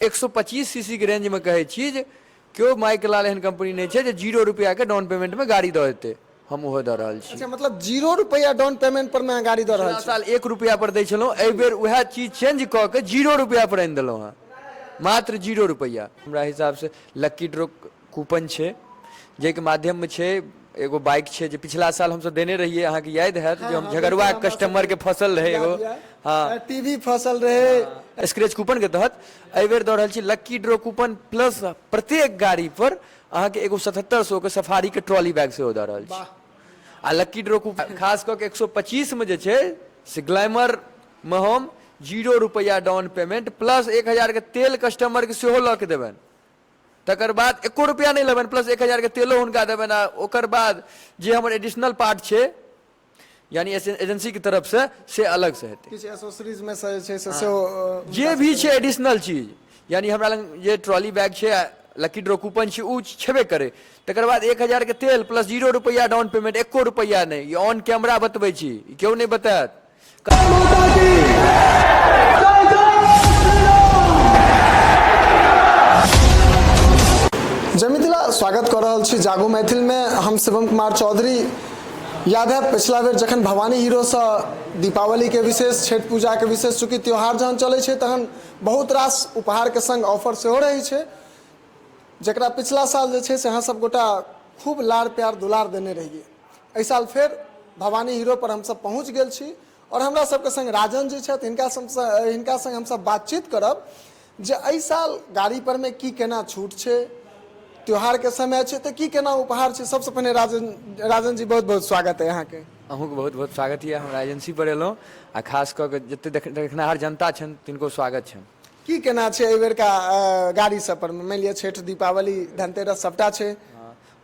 125 CC के range में कहे छी जे क्यों माइकलाल एहन कंपनी नहीं है जो 0 रुपया के डाउन पेमेंट में गाड़ी दे देते। हम ओहो दे रहल छी। अच्छा, मतलब 0 रुपया डाउन पेमेंट पर मैं गाड़ी दे रहल छी। साल 1 रुपया पर दै छलहुँ, एहि बेर वएह चीज चेंज कऽ के 0 रुपया पर आनि देलहुँ हँ, मात्र 0 रुपया। हमरा हिसाब से लक्की ड्रॉ कूपन छै जाहिके माध्यम में छै एगो बाइक छै जे पिछला साल हमसब देने रहिए, अहाँ के याद हैत जो हम झगड़ुआ कस्टमर के फसल रहे एगो, हाँ टीवी फसल रहे स्क्रैच कूपन के तहत एहि बेर दऽ रहल छी लक्की ड्रॉ कूपन प्लस प्रत्येक गाड़ी पर अहाँ के एगो 7700 के सफारी के ट्रॉली बैग सेहो दऽ रहल छी। आ लक्की ड्रॉ कूपन खास कऽ के 125 में जे छै से ग्लैमर में हम 0 रुपया डाउन पेमेंट प्लस 1000 के तेल कस्टमर के सेहो लऽ के देबनि, तकर बाद 1 रुपया नहीं लेबनि प्लस 1000 के तेलो हुनका देबनि। आ ओकर बाद जे हमर एडिशनल पार्ट छै यानी एजेंसी की तरफ से अलग से हेतै। किछ एसेसरीज में से छै से सेहो जे भी छै एडिशनल चीज, यानी हमरा लग जे ट्रॉली बैग छै लक्की ड्रॉ कूपन छै उ छेबे करे, तकर बाद 1000 के तेल प्लस 0 रुपया डाउन पेमेंट, 1 रुपया नहीं। ये ऑन कैमरा बतबै छी, क्यों नहीं बतायत। जय मिथिला, स्वागत कर रहल छी जागो मैथिल में। हम शिवम कुमार चौधरी। याद है पिछला बेर जखन भवानी हीरो से दीपावली के विशेष, छठ पूजा के विशेष, चूँकि त्यौहार जहन चले छे तहन बहुत रास उपहार के संग ऑफर सेहो रहे छे, जकरा पिछला साल जे छे से अहाँ सब गोटा खूब लाड़ प्यार दुलार देने रहिए। एहि साल फेर भवानी हीरो पर हम सब पहुँच गेल छी और हमरा सबके संग राजन जी छथि, हिनका संग हम सब बातचीत करब जे एहि साल गाड़ी पर में की केना छूट छे, त्योहार के समय है तो की केना उपहार है। सबसे पहले राजन जी बहुत बहुत स्वागत है यहाँ के। अहूँ के बहुत बहुत स्वागत है। हमरा एजेंसी पर एलहुँ आ खास कऽ के जते देखनाहार जनता छन तिनको स्वागत छन। की केना छै एहि बेर का गाड़ी सब पर में, मान लिअ छठ दीपावली धनतेरस सबटा छै।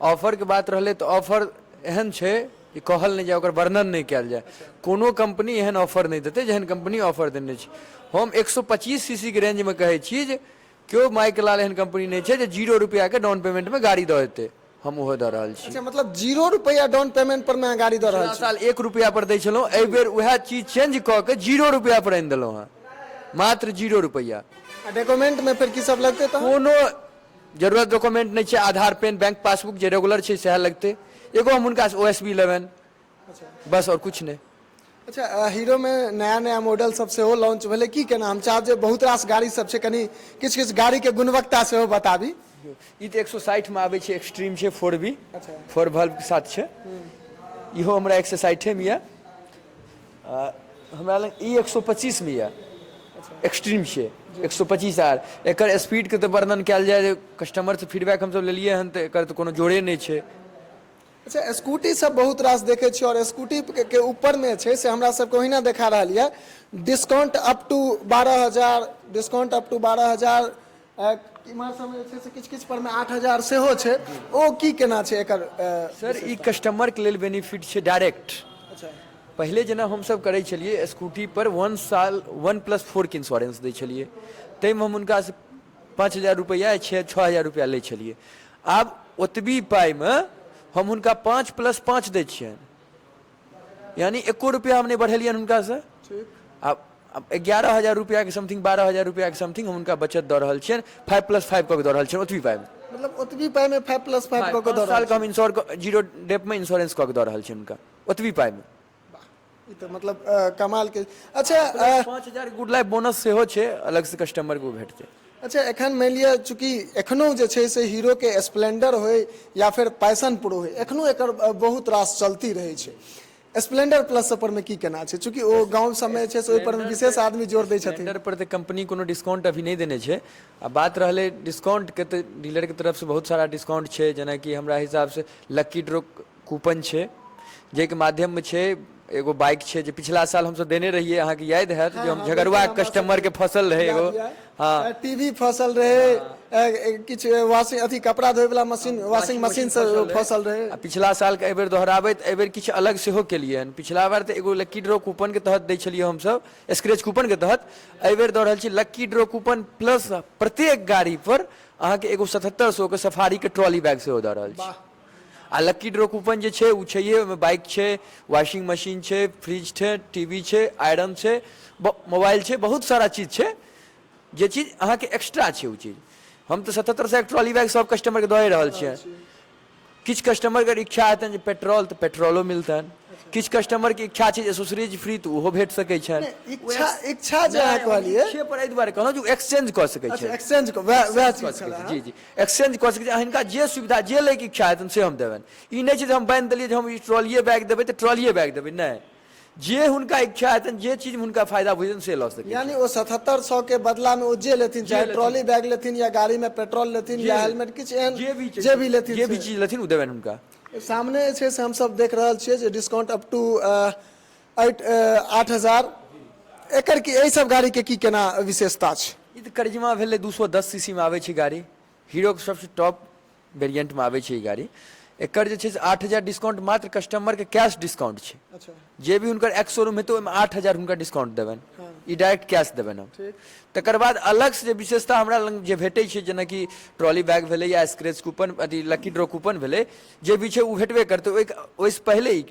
ऑफर के बात रहले तो ऑफर एहन छै कि कहल नहीं जाए, ओकर वर्णन नहीं कयल जाए। कोनो कंपनी एहन ऑफर नहीं देते जेहन कंपनी ऑफर देने छै। हम 125 सीसी के रेंज में कहे छी जे क्यों माइकलाल एहन कंपनी नहीं है जो 0 रुपया के डाउन पेमेंट में गाड़ी दे देते। हम ओहो दे रहल छी। अच्छा, मतलब 0 रुपया डाउन पेमेंट पर मैं गाड़ी दे रहल छी। साल 1 रुपया पर दै छलहुँ, एहि बेर वएह चीज चेंज कऽ के 0 रुपया पर आनि देलहुँ हँ, मात्र 0 रुपया। डॉक्यूमेंट में फिर की सब लगते तो? कोनो जरूरत डॉक्यूमेंट नहीं है, आधार पेन बैंक पासबुक जे रेगुलर है सह लगते, एगो हम उनका OSB 11 बस और कुछ नहीं। अच्छा, हीरो में नया नया मॉडल सब से हो लॉन्च भेले, की केना हम चाहब जे बहुत रास गाड़ी सब छै, कनी किछ किछ गाड़ी के गुणवत्ता से हो बताबी। ई तो 160 में आवे छै, एक्सट्रीम छै 4V 4 valve के साथ छै। इहो हमरा 160 में या हमरा लग ई 125 में या एक्सट्रीम छै 125 आर। एकर स्पीड के तो वर्णन कयल जाए, कस्टमर से फीडबैक हम सब लेलिए हन तो एकर तो कोनो जोड़े नहीं छै। अच्छा, स्कूटी सब बहुत रास देखे छी और स्कूटी के ऊपर में छै से हमरा सबके ओहिना देखा रहा है discount up to 12,000, discount up to 12,000, इमहर सब में छै से किछ किछ पर में 8,000 से हो छै। ओ की केना छै एकर? सर ई कस्टमर के लेल बेनिफिट छै डायरेक्ट। अच्छा, पहले जेना हम सब करे छलिए स्कूटी पर 1 साल 1+4 के इंश्योरेंस दै छलिए, ताहिमे हम उनका से 5,000 रुपया 6,000 रुपया लै छलिए। आब ओतबी पाई में हम उनका 5+5 दै छियनि, यानी 1 रुपया हम नहीं बढ़ेलियनि हुनका से। अब 11,000 रुपया के समथिंग 12,000 रुपया के समथिंग हम उनका बचत दऽ रहल छियनि, 5+5 कऽ के दऽ रहल छियनि ओतबी पाई में। मतलब ओतबी पाई में 5+5 कऽ के दऽ रहल साल का हम इंश्योर 0 डेप में इंश्योरेंस कऽ के दऽ रहल छियनि उनका ओतबी पाई में। ई तो मतलब कमाल के। अच्छा, 5,000 गुड लाइफ बोनस सेहो छै, अलग से कस्टमर को भेटतै। अच्छा, एखन मान लिअ चूँकि एखनो जे छै से हीरो के स्प्लेंडर होय या फिर पैशन प्रो होय, एखनो एकर बहुत रास चलती रहे छै। स्प्लेंडर प्लस पर में की केना छै, चूँकि ओ गांव सब में छै से ओहि पर में विशेष आदमी जोर दै छथिन। स्प्लेंडर पर तो कंपनी कोनो डिस्काउंट अभी नहीं देने छै। आ बात रहले डिस्काउंट के तो डीलर के तरफ से बहुत सारा डिस्काउंट छै, जेना कि हमरा हिसाब से लक्की ड्रॉ कूपन छै जे के माध्यम में छै एगो बाइक छै जे पिछला साल हम सब देने रहिए, अहाँ के याद हैत जो हम झगड़ुआ कस्टमर के फसल रहे एगो, हाँ टीवी फसल रहे, किछ वॉशिंग अथी कपड़ा धोए वाला मशीन, वॉशिंग मशीन से फसल रहे। पिछला साल के एबर दोहराबैत एबर किछ अलग सेहो केलिए हन। पिछला बार तो एगो लक्की ड्रॉ कूपन के तहत दै छलिए हम सब, स्क्रैच कूपन के तहत। एबर दऽ रहल छी लक्की ड्रॉ कूपन प्लस प्रत्येक गाड़ी पर अहाँ के एगो 7700 के सफारी के ट्रॉली बैग सेहो दऽ रहल छी। आ लक्की ड्रॉ कूपन जे छै उ छैहे, ओहिमे बाइक छै, वॉशिंग मशीन छै, फ्रिज छै, टीवी छै, आयरन छै, मोबाइल छै, बहुत सारा चीज छै। जे चीज अहाँ के एक्स्ट्रा छै उ चीज हम तो 77 से ट्रॉली बैग सब कस्टमर के दए रहल छियै किछ कस्टमर के इच्छा हेतन जे पेट्रोल तो पेट्रोलो मिलतन किछ कस्टमर के इच्छा छै एसेसरीज फ्री तो ओहो भेट सकै छन इच्छा जे अहाँ कहलिए इच्छे पर एहि दुआरे कहलहुँ जे एक्सचेंज कऽ सकै छै एक्सचेंज को वह चीज छला जी जी एक्सचेंज कऽ सकै छै हिनका जे सुविधा जे लैके इच्छा हेतन से हम देबन ई नहि छै जे हम बान्हि देलियै जे हम ई ट्रॉलिए बैग देबै तऽ ट्रॉलिए बैग देबै नहि जे हुनका इच्छा हेतन जे चीज हुनका फायदा बुझन से लऽ सकै यानी वो 7700 के बदला में वो जे लेथिन चाहे ट्रॉली बैग लेथिन या गाड़ी में पेट्रोल लेथिन या हेलमेट किछ एहन जे भी लेथिन जे भी चीज लेथिन उ देबन हुनका सामने जे छै से हम सब देख रहल छियै जे डिस्काउंट अप टू 8000 एकर की एहि सब गाड़ी के की केना विशेषता छै ई तऽ करिश्मा भेलै 210 सीसी में आबै छै गाड़ी हीरो के सबसे टॉप वेरिएंट में आबै छै ई गाड़ी एकर जे छै से 8000 डिस्काउंट मात्र कस्टमर के कैश डिस्काउंट छै अच्छा जे भी हुनकर एक्स शोरूम हेतै ओहिमे 8000 हुनका डिस्काउंट देबन ई डायरेक्ट कैश देबन हम तकर बाद अलग से जे विशेषता हमरा लग जे भेटै छै जेनाकि ट्रॉली बैग भेलै या स्क्रैच कूपन अथी लकी ड्रॉ कूपन भेलै जे भी छै ओ भेटबे करतै ओहिसँ पहिले ई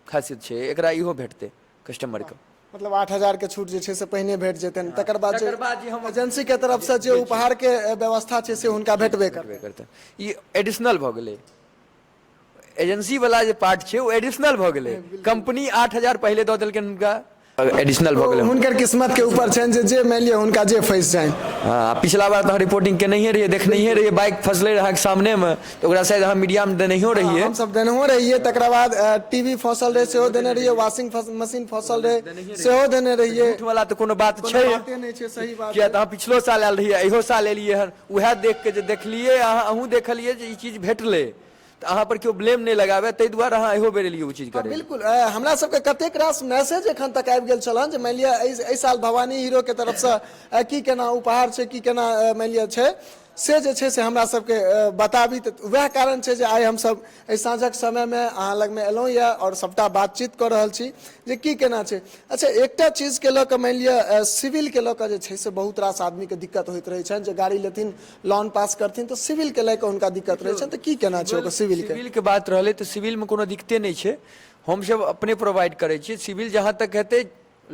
खासियत छै एकरा इहो भेटतै कस्टमर के मतलब 8000 के छूट जे छै से पहिने भेट जेतन तकर बाद जे हम एजेंसी के तरफ से जे उपहार के व्यवस्था छै से हुनका भेटबे करतै ई एडिशनल भऽ गेलै एजेंसी वाला जे पार्ट छै वो एडिशनल भऽ गेलै कंपनी 8000 पहले दऽ देलकै हुनका एडिशनल भऽ गेलै हुनकर किस्मत के ऊपर छनि जे मानि लिअ हुनका जे फंसि जाइन हाँ पिछला बार तो रिपोर्टिंग केनहिए रहिए देखनहिए रहिए बाइक फसले अहाँके सामने में तो ओकरा शायद अहाँ मीडिया में देनहियो रहिए हम सब देनहो रहिए तकर बाद टीवी फसल रहे सेहो देने रहिए वॉशिंग मशीन फसल रहे सेहो देने रहिए झूठ वाला तो कोनो बात छै बाते नहीं छै सही बात किया तऽ अहाँ पिछलो साल आयल रहिए इहो साल एलिए हन उएह देख के जे देखलिए अहूँ देखलिए जे ई चीज भेटलै तऽ अहाँ पर केओ ब्लेम नहीं लगावे ताहि दुआरे अहाँ इहो बेर एलिए ओ चीज करे बिल्कुल हमरा सबके कतेक रास मैसेज एखन तक आबि गेल छलन जे मानि लिअ एहि साल भवानी हीरो के तरफ से की केना उपहार छै की केना मानि लिअ छै से जे छै से हमरा सबके बताबी तऽ वएह कारण छै जे आइ हमसब एहि साँझक समय में अहाँ लग में एलहुँ यऽ और सबटा बातचीत कऽ रहल छी जे की केना छै अच्छा एकटा चीज के लऽ कऽ मानि लिअ सिविल के लऽ कऽ जे छै से बहुत रास आदमी के दिक्कत होइत रहै छनि जे गाड़ी लेथिन लोन पास करथिन तऽ सिविल के लऽ कऽ हुनका दिक्कत रहै छनि तऽ की केना छै ओकर सिविल के बात रहलै तऽ सिविल में कोनो दिक्कते नहीं छै हमसब अपने प्रोवाइड करै छियै सिविल जहाँ तक हेतै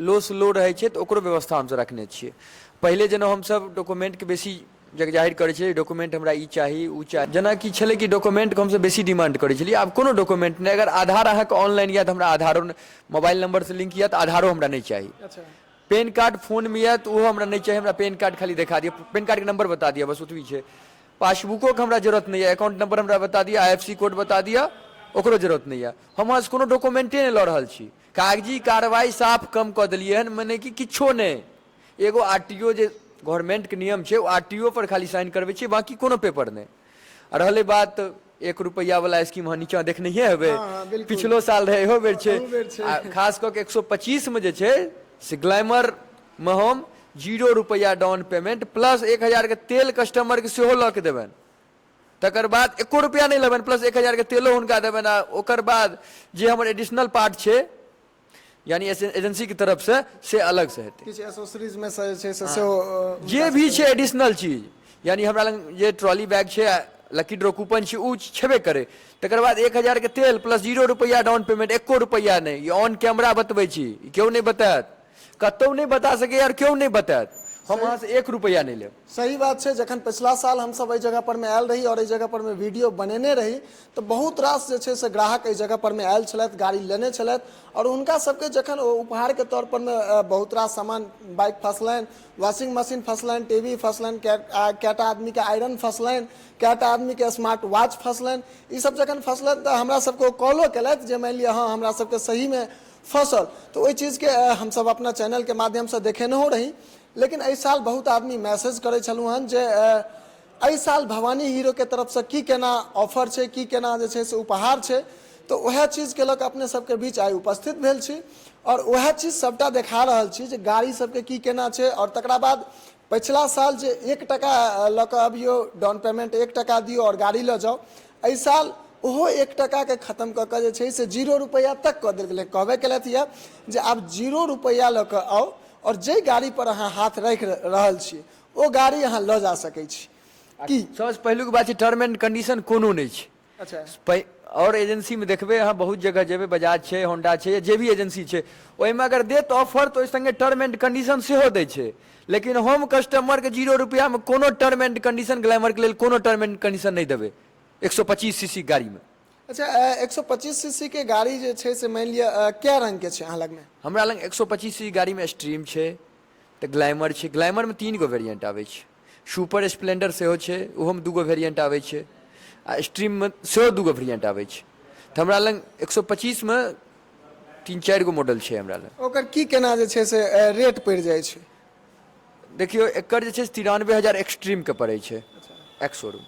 लो स्लो रहै छै तऽ ओकरो व्यवस्था हमसब रखने छियै पहिले जेना हमसब डॉक्यूमेंट के बेसी जग जाहिर करै छलियै डॉक्यूमेंट हमरा ई चाही उ चाही जेना कि छलै कि डॉक्यूमेंट के हमसब बेसी डिमांड करै छलियै आब कोनो डॉक्यूमेंट नहीं अगर आधार अहाँके ऑनलाइन या तऽ हमरा आधारो मोबाइल नंबर से लिंक या तऽ आधारो हमरा नहीं चाही अच्छा पेन कार्ड फोन में या तो वो हमरा नहीं चाहिए हमरा पेन कार्ड खाली दिखा दिया पेन कार्ड के नंबर बता दिया बस उतवी है पासबुको के हमरा जरूरत नहीं है अकाउंट नंबर हमरा बता दिया IFSC कोड बता दिया ओकरो जरूरत नहीं है हम आज कोनो डॉक्यूमेंटे नहीं लऽ रहल छी कागजी कार्रवाई साफ कम कऽ देलियै हन मने कि किछो नहीं एगो RTO जे गवर्नमेंट के नियम छै RTO पर खाली साइन करबै छी बाकी कोनो पेपर नहीं आ रहलै बात 1 रुपैया वाला स्कीम अहाँ नीचा देखनहिए हेबै पिछलो साल रहे इहो बेर छै खास कऽ के 125 में जे छै से ग्लैमर में हम 0 रुपैया डाउन पेमेंट प्लस 1000 के तेल कस्टमर के सेहो लऽ के देबनि तकर बाद 1 रुपैया नहीं लेबनि प्लस 1000 के तेलो हुनका देबनि आ ओकर बाद जे हमर एडिशनल पार्ट छै यानी एजेंसी की तरफ से अलग से हेतै किछ एसेसरीज में से छै से सेहो जे भी छै एडिशनल चीज यानी हमरा लग जे ट्रॉली बैग छै लकी ड्रॉ कूपन छै उ छेबे करे तकर बाद 1000 के तेल प्लस 0 रुपैया डाउन पेमेंट 1 रुपैया नहीं ये ऑन कैमरा बतबै छी क्यों नहीं बतायत कतौ नहीं बता सके यार क्यों नहीं बतायत हम अहाँ से 1 रुपैया नहीं लेब सही बात छै जखन पिछला साल हम सब एहि जगह पर में आयल रही और एहि जगह पर में वीडियो बनेने रही तो बहुत रास जे छै से ग्राहक एहि जगह पर में आयल छलथि गाड़ी लेने छलथि और हुनका सबके जखन उपहार के तौर पर में बहुत रास सामान बाइक फसलनि वॉशिंग मशीन फसलनि टीवी फसलनि कैटा आदमी के आयरन फसलनि कैटा आदमी के स्मार्ट वॉच फसलनि ई सब जखन फसलनि तो हमरा सबके कॉलो केलथि जे मानि लिअ हाँ हमरा सबके सही में फसल तो ओहि चीज के हम सब अपना चैनल के माध्यम से देखेनहो रही लेकिन एहि साल बहुत आदमी मैसेज करे छलहुँ हन जे एहि साल भवानी हीरो के तरफ से की केना ऑफर छै की केना जे छै से उपहार छै तो वह चीज के लऽ अपने सबके बीच आइ उपस्थित भेल छी और वह चीज सबटा देखा रहल छी जे गाड़ी सबके की केना छै और तकरा बाद पिछला साल जे 1 टका लऽ कऽ अबियो डाउन पेमेंट 1 टका दियो और गाड़ी लऽ जाओ एहि साल ओहो 1 टका के खत्म कऽ कऽ जे छै से 0 रुपैया तक कऽ देल गेलै कहबे केलथि यऽ जे आब 0 रुपैया लऽ कऽ आओ और जे गाड़ी पर अहाँ हाथ रख रहल छी ओ गाड़ी अहाँ लऽ जा सकै छी की सबसे पहिलुक बात छै टर्म एंड कंडीशन कोनो नहीं छै अच्छा और एजेंसी में देखबे अहाँ बहुत जगह जेबे, बजाज छै, होंडा छै, या जे भी एजेंसी छै, ओहिमे अगर देत ऑफर तो ओहि संगे टर्म एंड कंडीशन सेहो दै छै। लेकिन हम कस्टमर के 0 रुपया में कोनो टर्म एंड कंडीशन, ग्लैमर के लेल कोनो टर्म एंड कंडीशन नहीं देबे 125 सीसी गाड़ी में। अच्छा 125 सीसी के गाड़ी जे छै से मान लिया क्या रंग के छै अहाँ लग में? हमरा लग 125 सीसी गाड़ी में स्ट्रीम छै, तो ग्लैमर छै। ग्लैमर में 3 गो वेरिएंट आवे छै, सुपर स्प्लेंडर सेहो छै, ओहो में 2 गो वेरिएंट आवे छै, आ स्ट्रीम में सेहो 2 गो वेरिएंट आवे छै। तो हमरा लग 125 में 3-4 गो मॉडल छै हमरा लग। ओकर की केना जे छै से रेट पड़ जाय छै? देखियो एकर जे छै 93,000 एक्सट्रीम के पड़े छै, एक्स शोरूम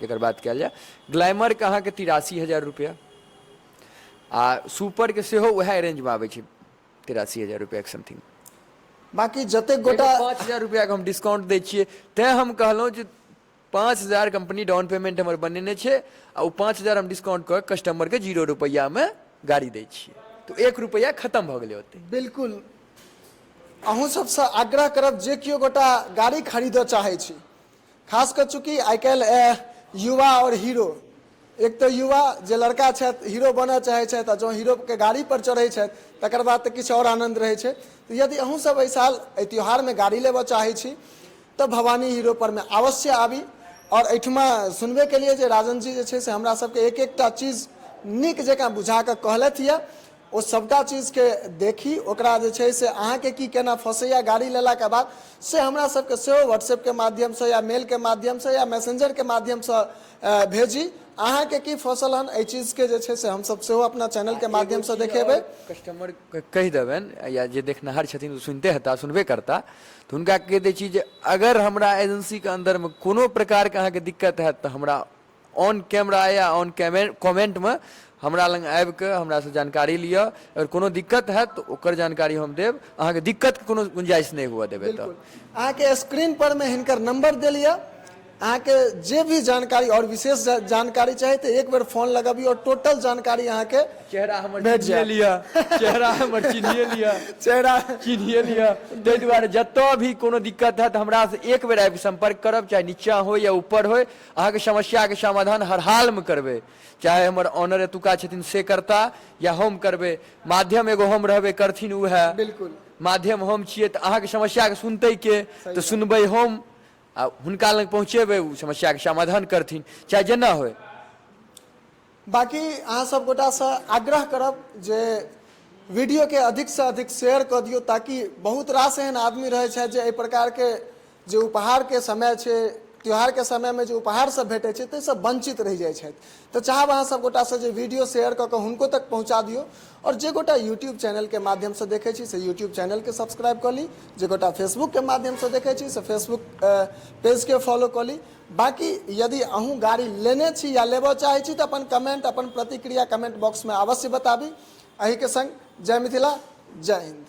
एकर बात कयल जाय। ग्लैमर के अहाँके 83,000 रुपया, आ सुपर के सेहो वएह रेंज में आवे छै 83,000 रुपया के समथिंग। बाकी जते गोटा 5,000 रुपया के हम डिस्काउंट दै छियै, तैं हम कहलहुँ जे 5,000 कंपनी डाउन पेमेंट हमर बनेने छै, आ ओ 5,000 हम डिस्काउंट कऽ कस्टमर के 0 रुपया में गाड़ी दै छियै, तो 1 रुपया खत्म भऽ गेलै ओते। बिल्कुल अहूँ सबसे आग्रह करब जे कियो गोटा गाड़ी खरीदऽ चाहै छी, खास कर चूँकि आइ काल्हि युवा और हीरो, एक तो युवा जे लड़का छथि हीरो बनऽ चाहै छथि, आ जँ हीरो के गाड़ी पर चढ़ै छथि तकर बाद तऽ किछु और आनंद रहै छै। तो यदि अहूँ सब एहि साल एहि त्योहार में गाड़ी लेबऽ चाहै छी तऽ भवानी हीरो पर में अवश्य आबी। और एहिठमा सुनबे के लिए जे राजन जी जे छै से हमरा सबके एक एकटा चीज नीक जकाँ बुझा कऽ कहलथि यऽ, ओ सबटा चीज के देखी, ओकरा जे छै से अहाँके की केना फंसैया गाड़ी लेला के बाद से हमरा सबके सेहो व्हाट्सएप के माध्यम से या मेल के माध्यम से या मैसेंजर के माध्यम से भेजी। अहाँके की फसल हन एहि चीज के जे छै से हम सब सेहो अपना चैनल के माध्यम से देखेबै। कस्टमर के कहि देबनि, या जे देखनिहार छथिन ओ सुनते हेता, सुनबे करता, तो हुनका कहि दै छी जे अगर हमरा एजेंसी के अंदर में कोनो प्रकार के अहाँके दिक्कत हैत तऽ हमरा ऑन कैमरा या ऑन कमेंट में हमरा लग आबि कऽ हमरा से जानकारी लिअ। अगर कोनो दिक्कत हैत तो ओकर जानकारी हम देब, अहाँके दिक्कत के कोनो गुंजाइश नहीं हुआ देबै। तऽ अहाँके स्क्रीन पर में हिनकर नंबर दे लिया, अहाँके जे भी जानकारी और विशेष जानकारी चाही तो एक बेर फोन लगाबी और टोटल जानकारी अहाँके चेहरा हमर चिन्हिए लिया, चेहरा हमर चिन्हिए लिया, चेहरा चिन्हिए लिया। ताहि दुआरे जतऽ भी कोनो दिक्कत है तो हमरा से एक बेर आबि संपर्क करब, चाहे नीचा हो या ऊपर हो, अहाँके समस्या के समाधान हर हाल में करबै। चाहे हमर ऑनर एतुका छथिन से करता या हम करबै, माध्यम एगो हम रहबै करथिन उएह। बिल्कुल माध्यम हम छियै तऽ अहाँके समस्या के सुनतै के, तऽ सुनबै हम, आ हुनका लग पहुँचेबै, ओ समस्या के समाधान करथिन, चाहे जेना होय। बाकी अहाँ सब गोटा से आग्रह करब जे वीडियो के अधिक से अधिक शेयर कर दियो, ताकि बहुत रास एहन आदमी रहे छथि जे एहि प्रकार के जे उपहार के समय छै, त्योहार के समय में जो उपहार सब भेटे छै ताहिसँ वंचित रहि जाइ छथि। तो चाहब अहाँ सब गोटा से जे वीडियो शेयर कऽ कऽ हुनको तक पहुँचा दियो। और जे गोटा यूट्यूब चैनल के माध्यम से देखे छी से यूट्यूब चैनल के सब्सक्राइब कर ली, जे गोटा फेसबुक के माध्यम से देखे छी से फेसबुक पेज के फॉलो कर ली। बाकी यदि अहूँ गाड़ी लेने छी या लेबऽ चाहे छी तो अपन कमेंट, अपन प्रतिक्रिया कमेंट बॉक्स में अवश्य बताबी। अही के संग जय मिथिला, जय हिंद।